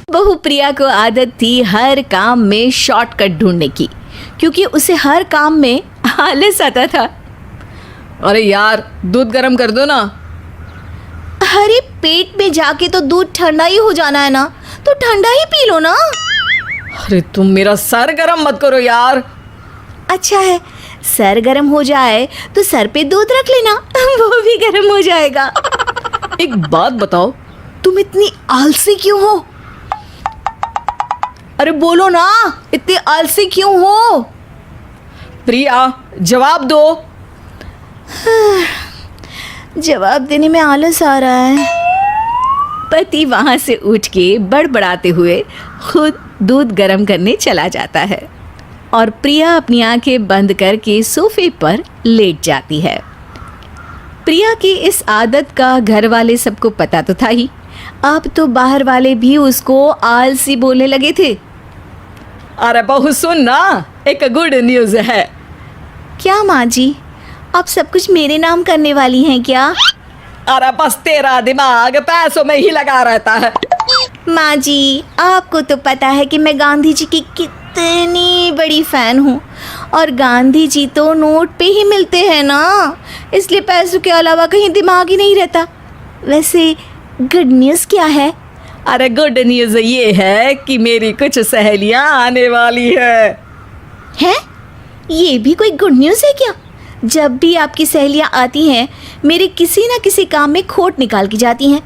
बहू प्रिया को आदत थी हर काम में शॉर्टकट ढूंढने की, क्योंकि उसे हर काम में आलस आता था। अरे यार, दूध गर्म कर दो ना। अरे पेट में जाके तो दूध ठंडा ही हो जाना है ना, तो ठंडा ही पी लो ना। अरे तुम मेरा सर गर्म मत करो यार। अच्छा है, सर गर्म हो जाए तो सर पे दूध रख लेना, वो भी गर्म हो जाएगा। एक बात बताओ, तुम इतनी आलसी क्यों हो? अरे बोलो ना, इतनी आलसी क्यों हो? प्रिया जवाब दो। जवाब देने में आलस आ रहा है। पति वहां से उठ के बड़बड़ाते हुए खुद दूध गर्म करने चला जाता है और प्रिया अपनी आंखें बंद करके सोफे पर लेट जाती है। प्रिया की इस आदत का घर वाले सबको पता तो था ही, अब तो बाहर वाले भी उसको आलसी बोलने लगे थे। अरे बहू सुन ना, एक गुड न्यूज़ है। क्या माँ जी, आप सब कुछ मेरे नाम करने वाली हैं क्या? अरे बस तेरा दिमाग पैसों में ही लगा रहता है। माँ जी, आपको तो पता है कि मैं गांधी जी की कितनी बड़ी फैन हूँ, और गांधी जी तो नोट पे ही मिलते हैं ना, इसलिए पैसों के अलावा कहीं दिमाग ही नहीं रहता। वैसे गुड न्यूज़ क्या है? अरे गुड न्यूज़ ये है कि मेरी कुछ सहेलियां आने वाली है। हैं? ये भी कोई गुड न्यूज़ है क्या? जब भी आपकी सहेलियां आती हैं, मेरे किसी न किसी काम में खोट निकाल की जाती हैं।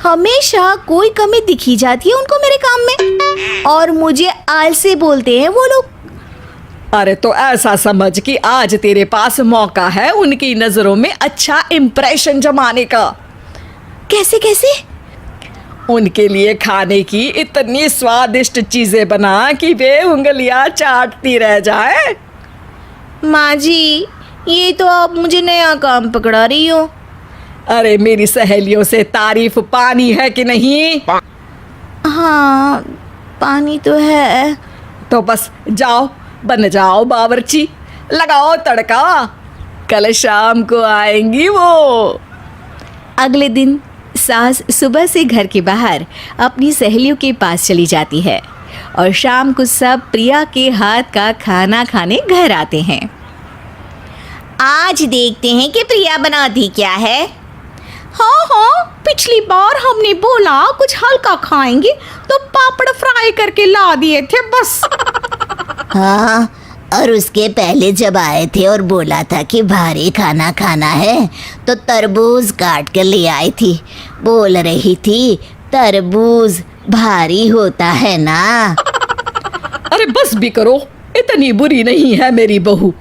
हमेशा कोई कमी दिखी जाती है उनको मेरे काम में, और मुझे आलसी बोलते हैं वो लोग। अरे तो ऐसा समझ कि आज तेरे पास मौका है उनकी नजरों में अच्छा इम्प्रेशन जमाने का। कैसे कैसे? उनके लिए खाने की इतनी स्वादिष्ट चीजें बना कि वे उंगलियां चाटती रह जाए। माँ जी, ये तो आप मुझे नया काम पकड़ा रही हो। अरे मेरी सहेलियों से तारीफ पानी है कि नहीं? हाँ, पानी तो है। तो बस जाओ, बन जाओ बावर्ची, लगाओ तड़का, कल शाम को आएंगी वो। अगले दिन सास सुबह से घर के बाहर अपनी सहेलियों के पास चली जाती है, और शाम को सब प्रिया के हाथ का खाना खाने घर आते हैं। आज देखते हैं कि प्रिया बनाती क्या है। हाँ हाँ, पिछली बार हमने बोला कुछ हल्का खाएंगे तो पापड़ फ्राई करके ला दिए थे बस। हाँ, और उसके पहले जब आए थे और बोला था कि भारी खाना खाना है तो तरबूज काट कर ले आई थी। बोल रही थी तरबूज भारी होता है ना। अरे बस भी करो, इतनी बुरी नहीं है मेरी बहू।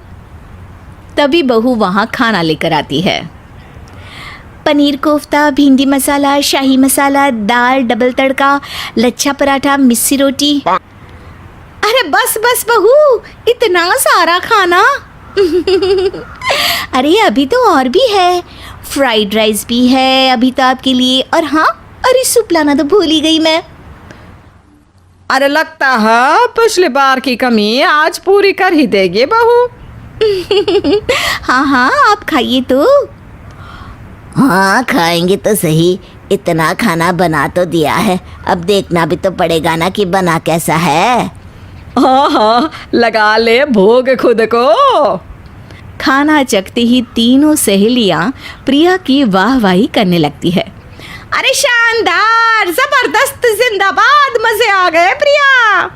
तभी बहू वहाँ खाना लेकर आती है। पनीर कोफ्ता, भिंडी मसाला, शाही मसाला, दाल, डबल तड़का, लच्छा पराठा, मिस्सी रोटी। अरे बस बस बहू, इतना सारा खाना। अरे अभी तो और भी है, फ्राइड राइस भी है अभी तो आपके लिए, और हाँ, अरे सूप लाना तो भूल ही गई मैं। अरे लगता है पिछली बार की कमी आज पूरी कर ही देगी बहू। हाँ हाँ, आप खाइए तो। हाँ खाएंगे तो सही, इतना खाना बना तो दिया है, अब देखना भी तो पड़ेगा ना कि बना कैसा है। हाँ हाँ, लगा ले भोग खुद को। खाना चखते ही तीनों सहेलियां प्रिया की वाहवाही करने लगती है। अरे शानदार, जबरदस्त, जिंदाबाद, मजे आ गए प्रिया।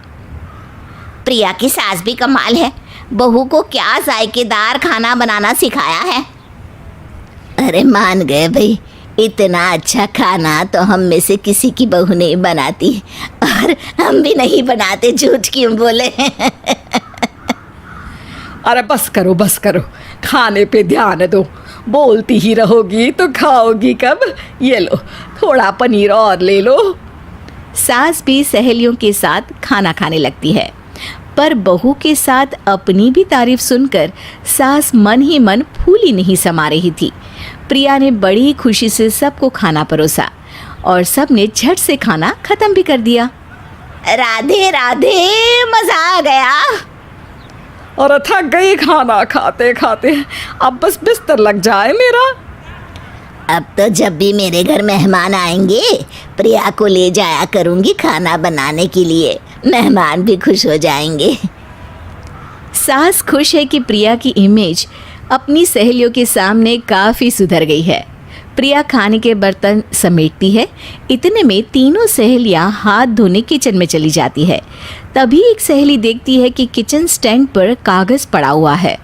प्रिया की सास भी कमाल है, बहू को क्या जायकेदार खाना बनाना सिखाया है। अरे मान गए भाई, इतना अच्छा खाना तो हम में से किसी की बहू नहीं बनाती, और हम भी नहीं बनाते, झूठ क्यों बोले। अरे बस करो बस करो, खाने पे ध्यान दो, बोलती ही रहोगी तो खाओगी कब। ये लो, थोड़ा पनीर और ले लो। सास भी सहेलियों के साथ खाना खाने लगती है, पर बहू के साथ अपनी भी तारीफ सुनकर सास मन ही मन फूली नहीं समा रही थी। प्रिया ने बड़ी खुशी से सबको खाना परोसा, और सब ने झट से खाना खत्म भी कर दिया। राधे राधे, मजा आ गया। और थक गई खाना खाते खाते, अब बस बिस्तर लग जाए मेरा। अब तो जब भी मेरे घर मेहमान आएंगे प्रिया को ले जाया करूँगी खाना बनाने के लिए, मेहमान भी खुश हो जाएंगे। सास खुश है कि प्रिया की इमेज अपनी सहेलियों के सामने काफ़ी सुधर गई है। प्रिया खाने के बर्तन समेटती है। इतने में तीनों सहेलियां हाथ धोने किचन में चली जाती है। तभी एक सहेली देखती है कि किचन स्टैंड पर कागज़ पड़ा हुआ है।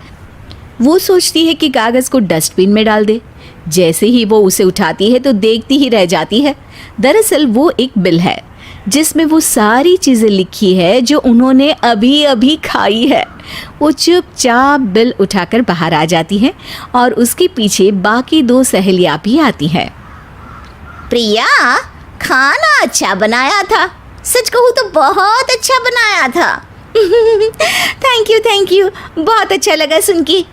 वो सोचती है कि कागज़ को डस्टबिन में डाल दे। जैसे ही वो उसे उठाती है तो देखती ही रह जाती है। दरअसल वो एक बिल है जिसमें वो सारी चीज़ें लिखी है जो उन्होंने अभी अभी खाई है। वो चुपचाप बिल उठाकर बाहर आ जाती है और उसके पीछे बाकी दो सहेलियां भी आती हैं। प्रिया, खाना अच्छा बनाया था, सच कहूँ तो बहुत अच्छा बनाया था। थैंक यू, बहुत अच्छा लगा सुन के।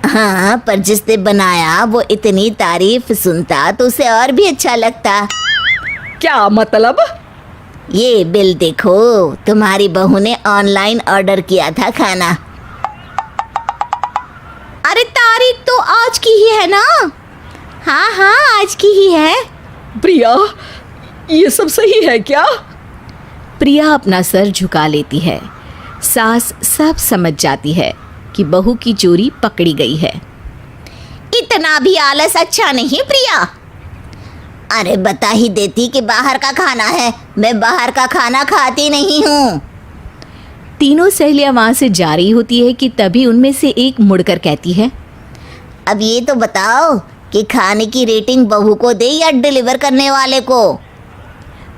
हाँ, पर जिसने बनाया वो इतनी तारीफ सुनता तो उसे और भी अच्छा लगता। क्या मतलब? ये बिल देखो, तुम्हारी बहू ने ऑनलाइन ऑर्डर किया था खाना। अरे तारीख तो आज की ही है ना? हाँ, आज की ही है। प्रिया, ये सब सही है क्या? प्रिया अपना सर झुका लेती है। सास सब समझ जाती है कि बहू की चोरी पकड़ी गई है। इतना भी आलस अच्छा नहीं प्रिया। अरे बता ही देती कि बाहर का खाना है, मैं बाहर का खाना खाती नहीं हूँ। तीनों सहेलियां वहां से जा रही होती है कि तभी उनमें से एक मुड़कर कहती है, अब ये तो बताओ कि खाने की रेटिंग बहू को दे या डिलीवर करने वाले को।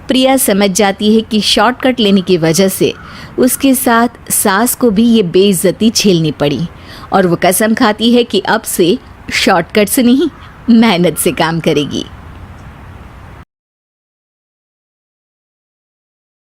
प्रिया समझ जाती है कि शॉर्टकट लेने की वजह से उसके साथ सास को भी ये बेइज्जती झेलनी पड़ी और वो कसम खाती है कि अब से शॉर्टकट से नहीं, मेहनत से काम करेगी।